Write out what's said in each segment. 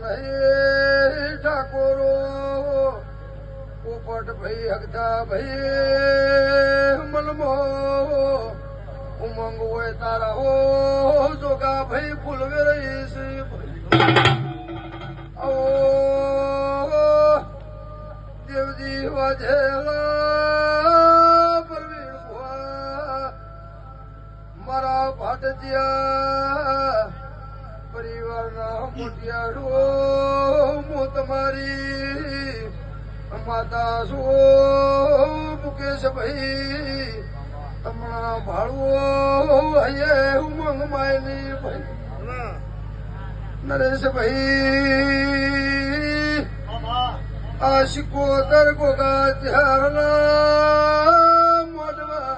ભાઈ ઠાકોરો પોપટ ભાઈ હગતા ભાઈ મલમો ઉમંગ હોય તારા હો જોગા ભાઈ ફૂલવે રહીશ આવો દેવજી વાજેલા પરવીણ ભુવા મારા ભાટજિયા પરિવારના મોટિયાડો હું તમારી માતા છું મુકેશ ભાઈ તમણા ભાડવો હૈયે ઉમંગ માયની ભાઈ નરેશ ભાઈ આ શિકોતર ગોગા ત્યારના મોઢવા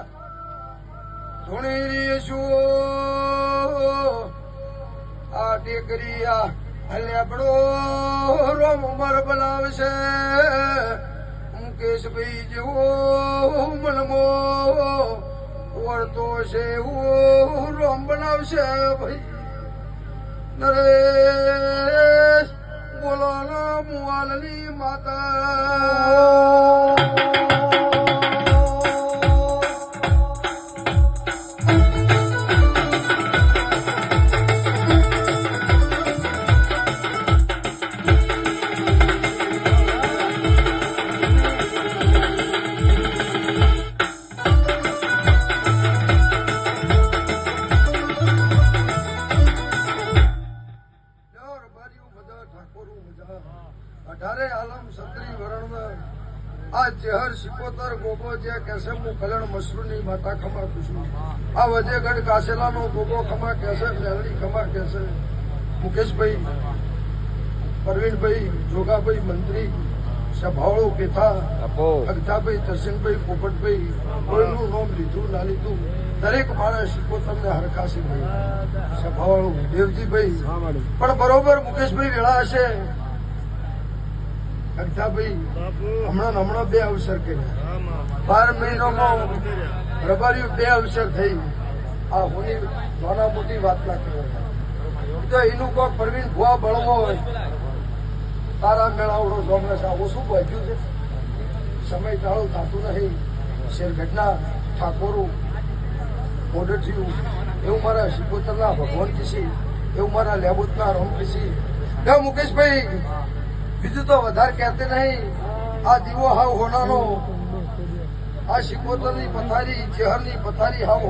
ધૂણી શું આ ટેકરી આ હલેબડો રોમ ઉમર બનાવશે મુકેશભાઈ જેવો મનમો વળતો છે એવું રોમ બનાવશે ભાઈ નરેશ બોલો ના મુવાલની માતા અઢારે આલમ સત્રી વરણ આ ચેહર શિકોતર ગોગો જે કેસે હું કલ્યાણ મશરૂની માતા ખમા પૂછું આ વજેગઢ કાસેલાનો ગોગો ખમા કેસે મેલડી ખમા કેસે મુકેશભાઈ પરવીનભાઈ જોગાભાઈ મંત્રી સભાવળો પેથા અગતાભાઈ તરસિંહભાઈ પોપટભાઈ કોઈનું નામ લીધું ના લીધું દરેક મારા શિકોતરને હરખાશે ભાઈ સભાવળો દેવજીભાઈ પણ બરોબર મુકેશભાઈ વેળા હશે અગતાભાઈ હમણાં બે અવસર કર્યા 12 મહિનામાં રબારી બે અવસર થઈ આ હોની નાના મોટી વાત ના કહેવાય તો એનું કોઈ પરવીન ભુવા બળવો હોય તારા મેળાવડો જોમરસ આવો શું બાજ્યું છે સમય ટાળો થતું નહીં શેરગઢના ઠાકોરો ઓર્ડર થયું એવું મારા શિકોતરના ભગવાન કિસી એવું મારા લેબોતના રોમ કિસી મુકેશભાઈ બીજું તો વધારે કહેતે નહીં આ દીવો હાવ હોનાનો આ શિકોતરની પથારી ચેહરની પથારી હાવ